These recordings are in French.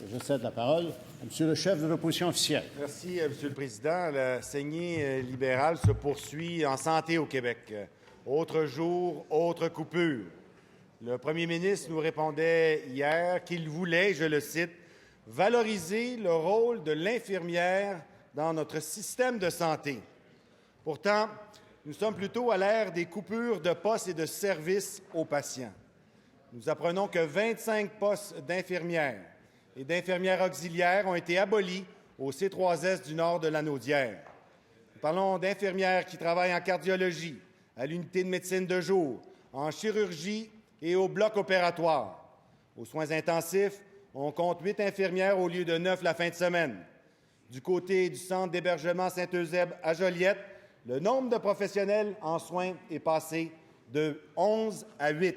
Je cède la parole à M. le chef de l'opposition officielle. Merci, M. le Président. La saignée libérale se poursuit en santé au Québec. Autre jour, autre coupure. Le premier ministre nous répondait hier qu'il voulait, je le cite, « valoriser le rôle de l'infirmière dans notre système de santé ». Pourtant, nous sommes plutôt à l'ère des coupures de postes et de services aux patients. Nous apprenons que 25 postes d'infirmières et d'infirmières auxiliaires ont été abolis au C3S du nord de Lanaudière. Nous parlons d'infirmières qui travaillent en cardiologie, à l'unité de médecine de jour, en chirurgie et au bloc opératoire. Aux soins intensifs, on compte 8 infirmières au lieu de 9 la fin de semaine. Du côté du centre d'hébergement Saint-Eusèbe à Joliette, le nombre de professionnels en soins est passé de 11 à 8.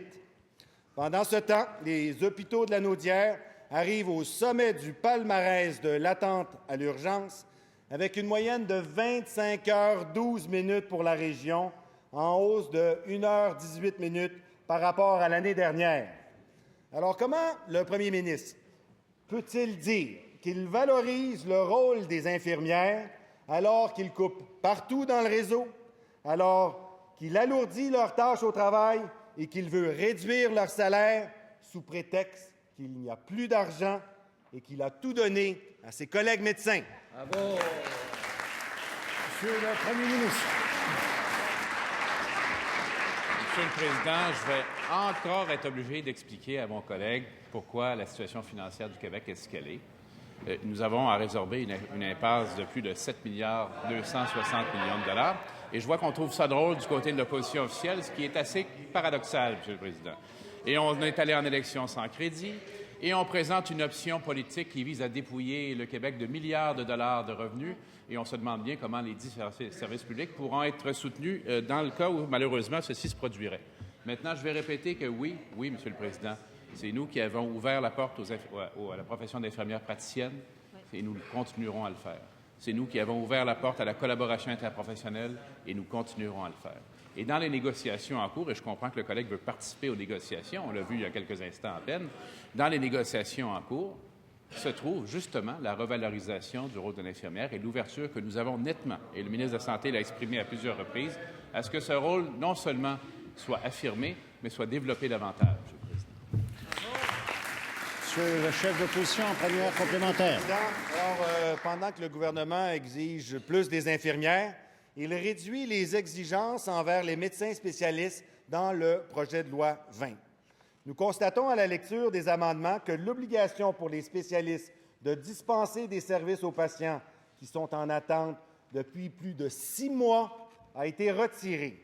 Pendant ce temps, les hôpitaux de Lanaudière arrivent au sommet du palmarès de l'attente à l'urgence, avec une moyenne de 25 heures 12 minutes pour la région, en hausse de 1 heure 18 minutes par rapport à l'année dernière. Alors, comment le premier ministre peut-il dire qu'il valorise le rôle des infirmières alors qu'il coupe partout dans le réseau, alors qu'il alourdit leurs tâches au travail et qu'il veut réduire leur salaire sous prétexte qu'il n'y a plus d'argent et qu'il a tout donné à ses collègues médecins? Bravo. Monsieur le premier ministre. Monsieur le Président, je vais encore être obligé d'expliquer à mon collègue pourquoi la situation financière du Québec est ce qu'elle est. Nous avons à résorber une impasse de plus de 7 milliards 260 millions de dollars. Et je vois qu'on trouve ça drôle du côté de l'opposition officielle, ce qui est assez paradoxal, Monsieur le Président. Et on est allé en élection sans crédit, et on présente une option politique qui vise à dépouiller le Québec de milliards de dollars de revenus, et on se demande bien comment les 10 services publics pourront être soutenus dans le cas où, malheureusement, ceci se produirait. Maintenant, je vais répéter que oui, Monsieur le Président, c'est nous qui avons ouvert la porte à la profession d'infirmière praticienne, et nous continuerons à le faire. C'est nous qui avons ouvert la porte à la collaboration interprofessionnelle, et nous continuerons à le faire. Et dans les négociations en cours, et je comprends que le collègue veut participer aux négociations, on l'a vu il y a quelques instants à peine, dans les négociations en cours se trouve justement la revalorisation du rôle de l'infirmière et l'ouverture que nous avons nettement, et le ministre de la Santé l'a exprimé à plusieurs reprises, à ce que ce rôle non seulement soit affirmé, mais soit développé davantage. Monsieur le chef d'opposition, en première complémentaire. Alors, pendant que le gouvernement exige plus des infirmières, il réduit les exigences envers les médecins spécialistes dans le projet de loi 20. Nous constatons à la lecture des amendements que l'obligation pour les spécialistes de dispenser des services aux patients qui sont en attente depuis plus de 6 mois a été retirée.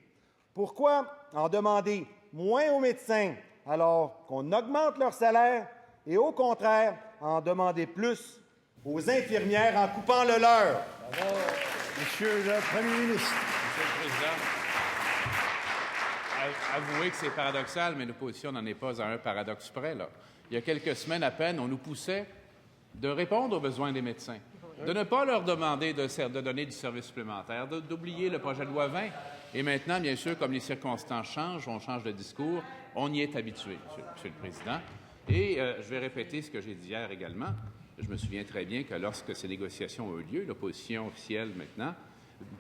Pourquoi en demander moins aux médecins alors qu'on augmente leur salaire et au contraire en demander plus aux infirmières en coupant le leur? Bravo. Monsieur le premier ministre. Monsieur le Président, avouez que c'est paradoxal, mais l'opposition n'en est pas à un paradoxe près, là. Il y a quelques semaines à peine, on nous poussait de répondre aux besoins des médecins, de ne pas leur demander de donner du service supplémentaire, d'oublier le projet de loi 20. Et maintenant, bien sûr, comme les circonstances changent, on change de discours, on y est habitué, Monsieur le Président. Et je vais répéter ce que j'ai dit hier également. Je me souviens très bien que lorsque ces négociations ont eu lieu, l'opposition officielle maintenant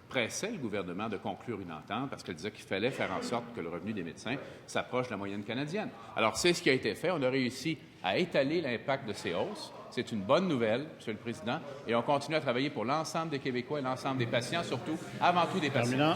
pressait le gouvernement de conclure une entente parce qu'elle disait qu'il fallait faire en sorte que le revenu des médecins s'approche de la moyenne canadienne. Alors, c'est ce qui a été fait. On a réussi à étaler l'impact de ces hausses. C'est une bonne nouvelle, Monsieur le Président, et on continue à travailler pour l'ensemble des Québécois et l'ensemble des patients, surtout, avant tout des patients.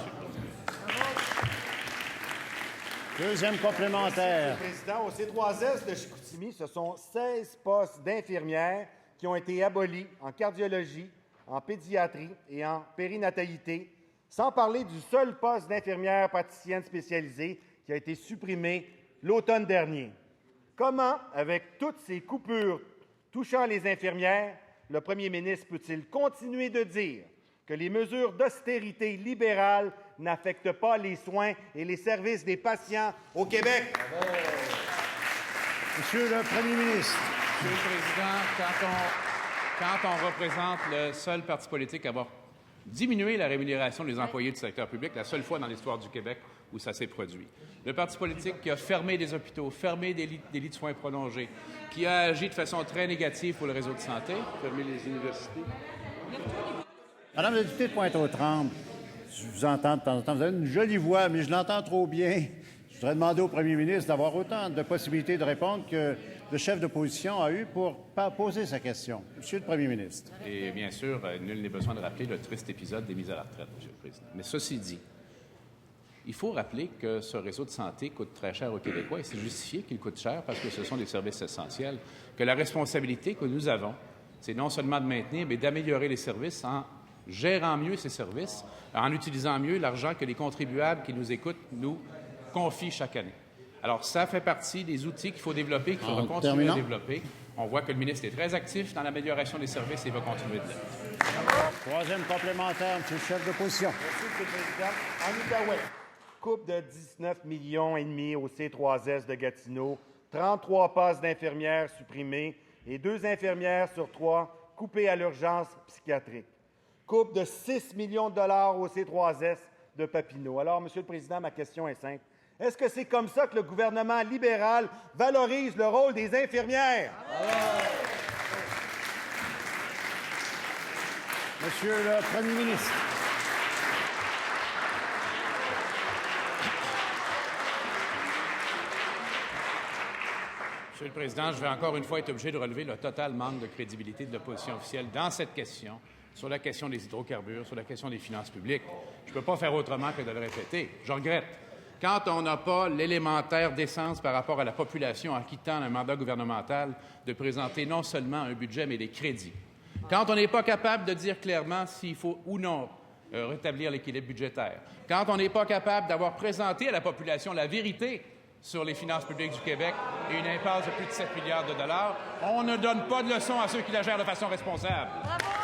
Deuxième complémentaire. Monsieur le Président, au C3S de Chicoutimi, ce sont 16 postes d'infirmières qui ont été abolis en cardiologie, en pédiatrie et en périnatalité, sans parler du seul poste d'infirmière praticienne spécialisée qui a été supprimé l'automne dernier. Comment, avec toutes ces coupures touchant les infirmières, le premier ministre peut-il continuer de dire que les mesures d'austérité libérales n'affectent pas les soins et les services des patients au Québec? Bravo. Monsieur le premier ministre. Monsieur le Président, quand on représente le seul parti politique à avoir diminué la rémunération des employés du secteur public, la seule fois dans l'histoire du Québec où ça s'est produit. Le parti politique qui a fermé des hôpitaux, fermé des lits de soins prolongés, qui a agi de façon très négative pour le réseau de santé, fermé les universités. Madame la députée de Pointe-aux-Trembles, je vous entends de temps en temps. Vous avez une jolie voix, mais je l'entends trop bien. Je voudrais demander au premier ministre d'avoir autant de possibilités de répondre que le chef d'opposition a eu pour poser sa question. Monsieur le premier ministre. Et bien sûr, nul n'est besoin de rappeler le triste épisode des mises à la retraite, Monsieur le Président. Mais ceci dit, il faut rappeler que ce réseau de santé coûte très cher aux Québécois et c'est justifié qu'il coûte cher parce que ce sont des services essentiels, que la responsabilité que nous avons, c'est non seulement de maintenir, mais d'améliorer les services en gérant mieux ces services, en utilisant mieux l'argent que les contribuables qui nous écoutent nous confient chaque année. Alors, ça fait partie des outils qu'il faut développer, qu'il faudra continuer à développer. On voit que le ministre est très actif dans l'amélioration des services et va continuer de l'être. Troisième complémentaire, monsieur le chef d'opposition. Merci, M. le Président. En Outaouais, coupe de 19,5 millions au C3S de Gatineau, 33 postes d'infirmières supprimés et 2 infirmières sur 3 coupées à l'urgence psychiatrique. Coupe de 6 millions de dollars au C3S de Papineau. Alors, Monsieur le Président, ma question est simple. Est-ce que c'est comme ça que le gouvernement libéral valorise le rôle des infirmières? Monsieur le premier ministre. Monsieur le Président, je vais encore une fois être obligé de relever le total manque de crédibilité de l'opposition officielle dans cette question, sur la question des hydrocarbures, sur la question des finances publiques. Je ne peux pas faire autrement que de le répéter. Je regrette. Quand on n'a pas l'élémentaire décence par rapport à la population en quittant un mandat gouvernemental, de présenter non seulement un budget, mais des crédits. Quand on n'est pas capable de dire clairement s'il faut ou non rétablir l'équilibre budgétaire. Quand on n'est pas capable d'avoir présenté à la population la vérité sur les finances publiques du Québec et une impasse de plus de 7 milliards de dollars, on ne donne pas de leçons à ceux qui la gèrent de façon responsable. Bravo!